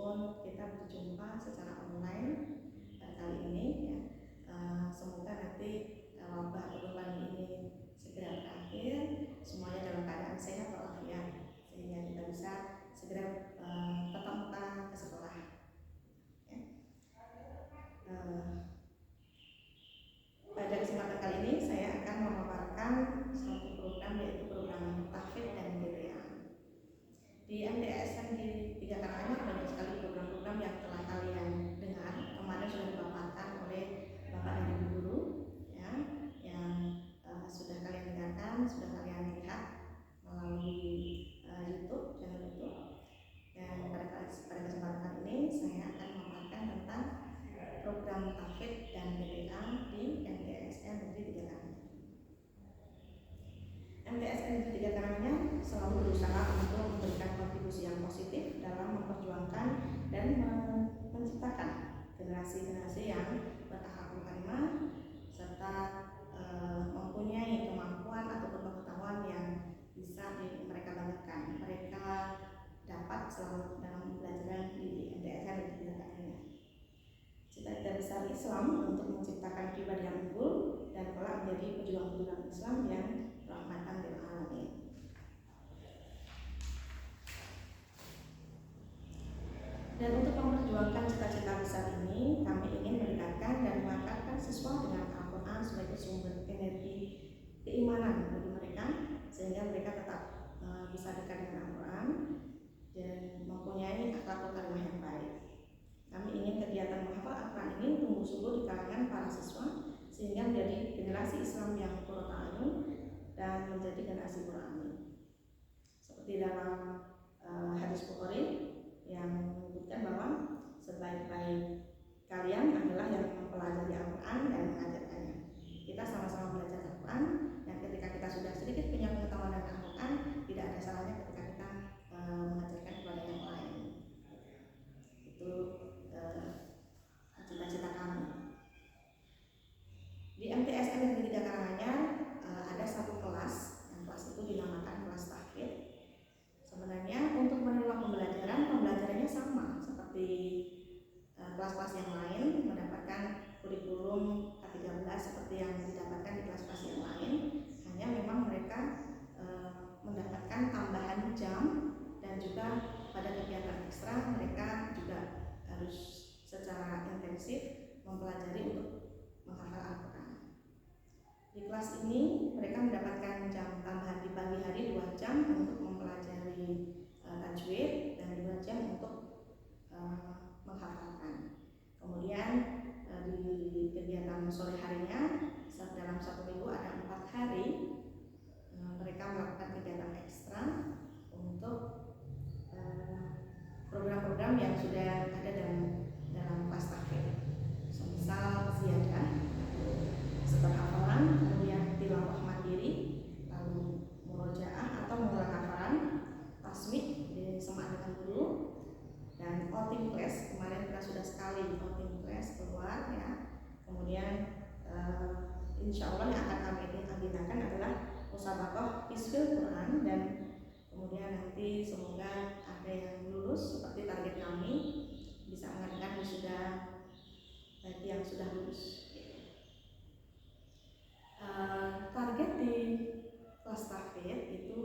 meskipun kita berjumpa secara online kali ini ya. Semoga nanti wabah ataupun pandemi ini segera berakhir, semuanya dalam keadaan sehat walafiat, sehingga kita bisa segera tetap muka ke sekolah. Ya. Pada kesempatan kali ini saya akan memaparkan suatu program, yaitu program tahfidz dan GTA. Di MTSN di 3 Karanganyar banyak sekali program-program yang telah kalian dengar. Kemarin sudah dipaparkan oleh Bapak dan Ibu Guru ya, yang sudah kalian dengarkan, sudah kalian lihat melalui YouTube, channel YouTube. Dan pada kesempatan kali ini saya akan memaparkan tentang program tahfidz dan GTA di MTSN Negeri 3 Karanganyar. MTSN Negeri 3 Karanganyar selalu berusaha untuk memberikan kontribusi yang positif dalam memperjuangkan dan menciptakan generasi-generasi yang berakhlak karimah serta mempunyai kemampuan ataupun pengetahuan yang bisa mereka banggakan. Mereka dapat selalu dalam pembelajaran di MTSN Negeri 3 Karanganyar. Cita-cita besar Islam untuk menciptakan pribadi yang unggul dan kelak menjadi pejuang-pejuang Islam yang rahmatan lil alamin. Dan untuk memperjuangkan cita-cita besar ini, kami ingin mendekatkan dan mengangkatkan siswa dengan Al-Quran sebagai sumber energi keimanan bagi mereka, sehingga mereka tetap bisa dekat dengan Al-Quran dan mempunyai akhlakul karimah yang baik. Kami ingin kegiatan menghafal Al-Quran ini tumbuh subur di kalangan para siswa, sehingga menjadi generasi Islam yang qurratu a'yun dan menjadi generasi Qur'ani. Seperti dalam hadis Bukhari yang menyebutkan bahwa sebaik-baik kalian adalah yang mempelajari Al-Quran dan mengajarkannya. Kita sama-sama belajar Al-Quran, dan ketika kita sudah sedikit punya pengetahuan tentang Al-Quran, tidak ada salahnya ketika kita mengajarkan kepada yang lain. Itu cita-cita kami. Di MTSN Negeri 3 Karanganyar ada satu kelas, yang kelas itu dinamakan kelas tahfidz. Sebenarnya untuk menerima pembelajarannya sama seperti kelas-kelas yang lain, mendapatkan kurikulum K13 seperti yang didapatkan di kelas-kelas yang lain. Hanya memang mereka mendapatkan tambahan jam, dan juga pada kegiatan ekstra mereka juga harus secara intensif mempelajari untuk menghafal Al-Quran. Di kelas ini mereka mendapatkan jam tambahan di pagi hari 2 jam untuk mempelajari tajwid dan 2 jam untuk menghafalkan. Kemudian di kegiatan sore harinya dalam 1 minggu ada 4 hari mereka melakukan kegiatan ekstra untuk program-program yang sudah ada dalam kelas tahfidz. Semisal ziyadah, setelah hafalan, kemudian tilawah mandiri, lalu murojaah atau mengulang hafalan, tasmid semak dengan guru, dan outing class. Kemarin kita sudah sekali outing class keluar ya. Kemudian insya Allah yang akan kami agendakan adalah musabaqah hifdzul Quran, dan kemudian nanti semoga ada yang lulus seperti target kami, bisa mengadakan wisuda bagi yang sudah lulus. Target di kelas tahfidz itu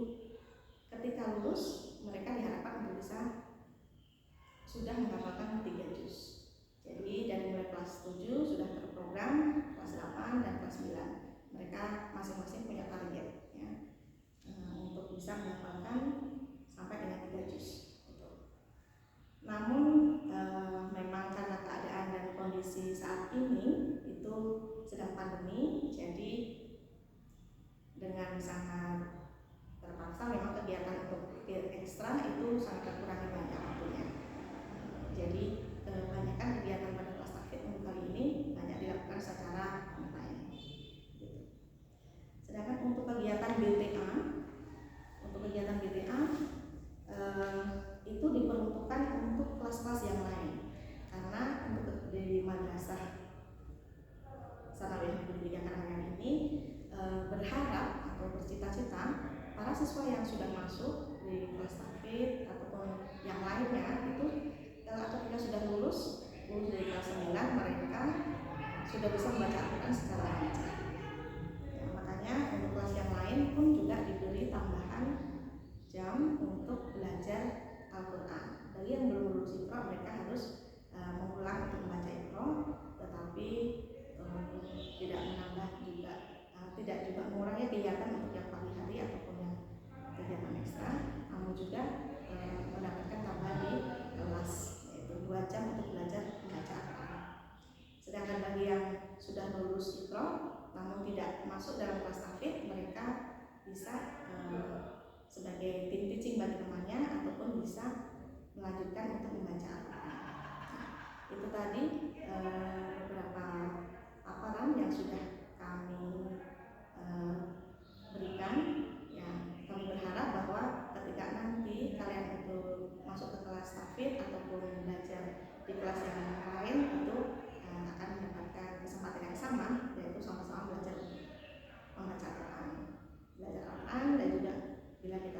ketika lulus mereka diharapkan untuk bisa sudah menghafalkan 3 juz. Jadi dari mulai kelas 7 sudah terprogram, kelas 8 dan kelas 9 mereka masing-masing punya target ya, untuk bisa menghafalkan sampai dengan 3 juz. Namun memang karena keadaan dan kondisi saat ini itu sedang pandemi, jadi dengan sangat terpaksa memang kegiatan untuk ekstra itu sangat terkurangi banyak waktunya. Jadi kebanyakan kegiatan pada kelas tahfidz untuk kali ini banyak dilakukan secara online. Sedangkan untuk kegiatan BTA, itu diperuntukkan untuk kelas-kelas yang lain, karena untuk di madrasah Sanawiyah Negeri 3 Karanganyar ini berharap atau bercita-cita para siswa yang sudah masuk di kelas tahfidz ataupun yang lain melanjutkan untuk membaca Al-Quran. Itu tadi beberapa paparan yang sudah kami berikan. Ya, kami berharap bahwa ketika nanti kalian itu masuk ke kelas tahfidz ataupun belajar di kelas yang lain itu akan mendapatkan kesempatan yang sama, yaitu sama-sama belajar membaca Al-Quran, dan juga bila kita